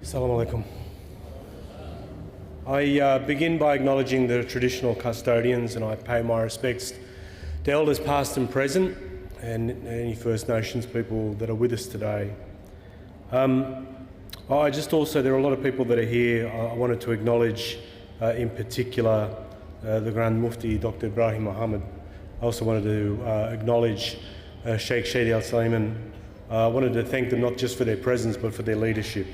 Assalamu alaikum. I begin by acknowledging the traditional custodians, and I pay my respects to elders past and present and any First Nations people that are with us today. There are a lot of people that are here. I wanted to acknowledge in particular the Grand Mufti, Dr. Ibrahim Muhammad. I also wanted to acknowledge Sheikh Shadi Al-Sulaiman. I wanted to thank them not just for their presence but for their leadership.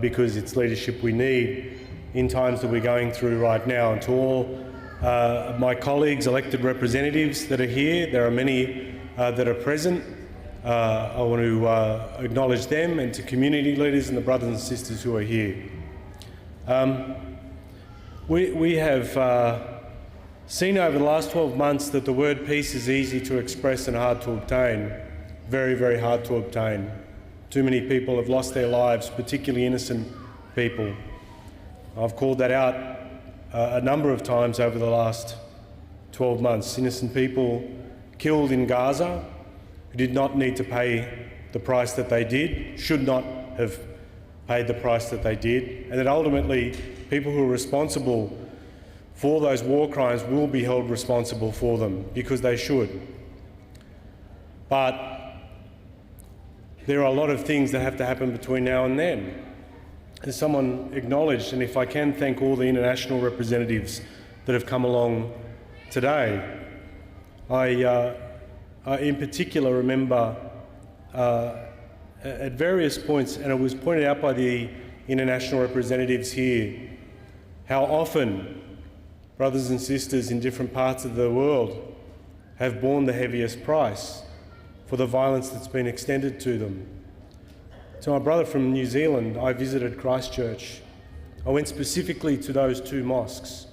Because it's leadership we need in times that we're going through right now. And to all my colleagues, elected representatives that are here, there are many that are present. I want to acknowledge them, and to community leaders and the brothers and sisters who are here. We have seen over the last 12 months that the word peace is easy to express and hard to obtain. Very, very hard to obtain. Too many people have lost their lives, particularly innocent people. I've called that out a number of times over the last 12 months. Innocent people killed in Gaza who did not need to pay the price that they did, should not have paid the price that they did, and that ultimately people who are responsible for those war crimes will be held responsible for them, because they should. But there are a lot of things that have to happen between now and then. As someone acknowledged, and if I can thank all the international representatives that have come along today, I in particular remember at various points, and it was pointed out by the international representatives here, how often brothers and sisters in different parts of the world have borne the heaviest price for the violence that's been extended to them. To my brother from New Zealand, I visited Christchurch. I went specifically to those two mosques.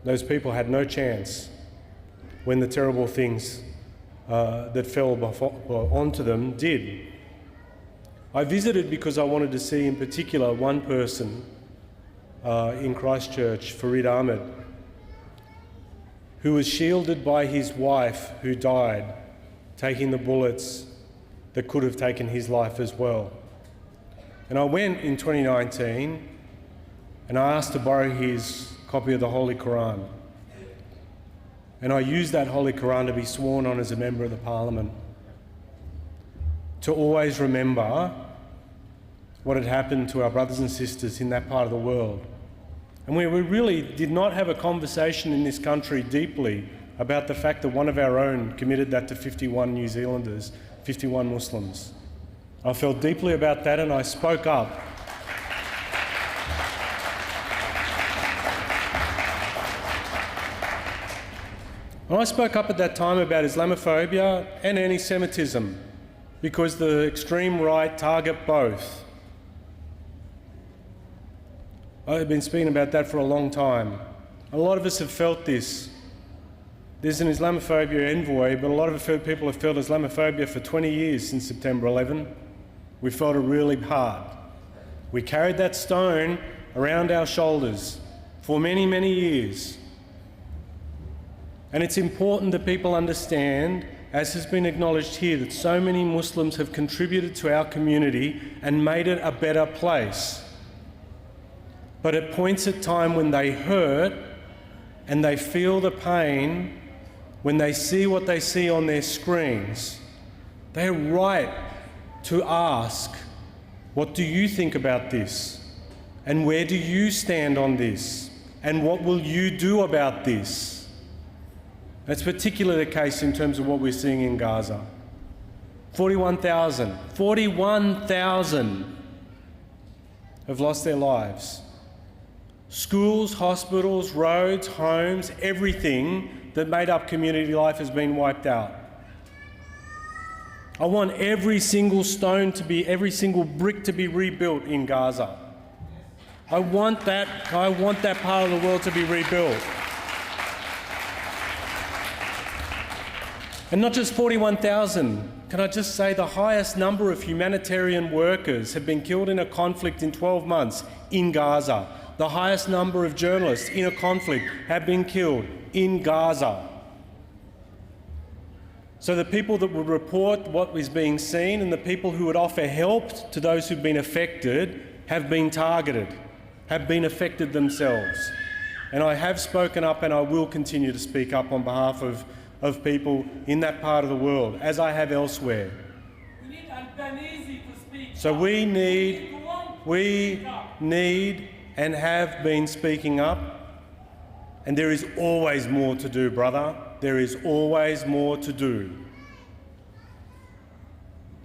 Those people had no chance when the terrible things that fell onto them did. I visited because I wanted to see in particular one person in Christchurch, Farid Ahmed, who was shielded by his wife who died, taking the bullets that could have taken his life as well. And I went in 2019 and I asked to borrow his copy of the Holy Quran. And I used that Holy Quran to be sworn on as a member of the Parliament, to always remember what had happened to our brothers and sisters in that part of the world. And we really did not have a conversation in this country deeply about the fact that one of our own committed that to 51 New Zealanders, 51 Muslims. I felt deeply about that and I spoke up. And I spoke up at that time about Islamophobia and anti-Semitism, because the extreme right target both. I've been speaking about that for a long time. A lot of us have felt this. There's an Islamophobia envoy, but a lot of people have felt Islamophobia for 20 years since September 11. We felt it really hard. We carried that stone around our shoulders for many, many years. And it's important that people understand, as has been acknowledged here, that so many Muslims have contributed to our community and made it a better place. But at points in time when they hurt and they feel the pain, when they see what they see on their screens, they're right to ask, what do you think about this? And where do you stand on this? And what will you do about this? That's particularly the case in terms of what we're seeing in Gaza. 41,000 have lost their lives. Schools, hospitals, roads, homes, everything that made up community life has been wiped out. I want every single stone to be, every single brick to be rebuilt in Gaza. I want that part of the world to be rebuilt. And not just 41,000. Can I just say the highest number of humanitarian workers have been killed in a conflict in 12 months in Gaza. The highest number of journalists in a conflict have been killed in Gaza. So the people that would report what was being seen and the people who would offer help to those who've been affected have been targeted, have been affected themselves. And I have spoken up and I will continue to speak up on behalf of people in that part of the world, as I have elsewhere. We need Albanese to speak. So we need and have been speaking up, and there is always more to do, brother. There is always more to do.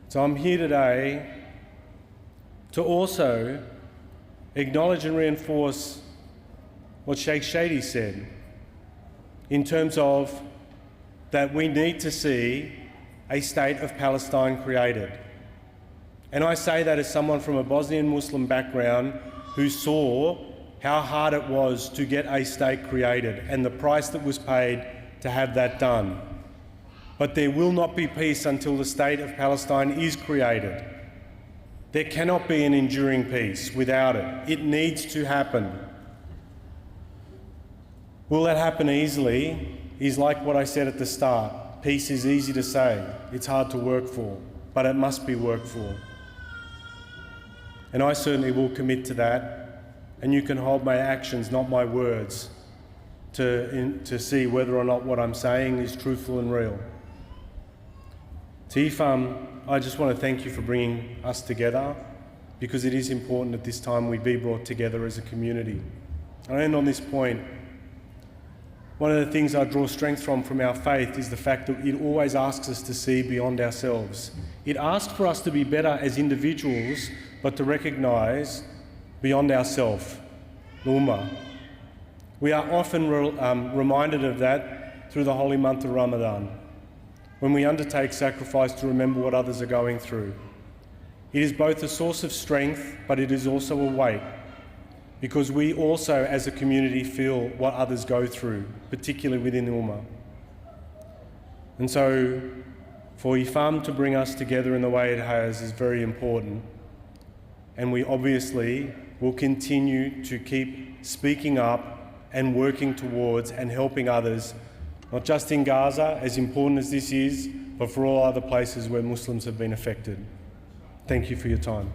So I'm here today to also acknowledge and reinforce what Sheikh Shady said in terms of that we need to see a state of Palestine created. And I say that as someone from a Bosnian Muslim background who saw how hard it was to get a state created and the price that was paid to have that done. But there will not be peace until the state of Palestine is created. There cannot be an enduring peace without it. It needs to happen. Will that happen easily? Is like what I said at the start. Peace is easy to say. It's hard to work for, but it must be worked for. And I certainly will commit to that. And you can hold my actions, not my words, to see whether or not what I'm saying is truthful and real. To IFAM, I just want to thank you for bringing us together, because it is important at this time we be brought together as a community. And I end on this point. One of the things I draw strength from our faith is the fact that it always asks us to see beyond ourselves. It asks for us to be better as individuals, but to recognise beyond ourselves, the Ummah. We are often reminded of that through the holy month of Ramadan, when we undertake sacrifice to remember what others are going through. It is both a source of strength, but it is also a weight, because we also as a community feel what others go through, particularly within the Ummah. And so for IFAM to bring us together in the way it has is very important. And we obviously will continue to keep speaking up and working towards and helping others, not just in Gaza, as important as this is, but for all other places where Muslims have been affected. Thank you for your time.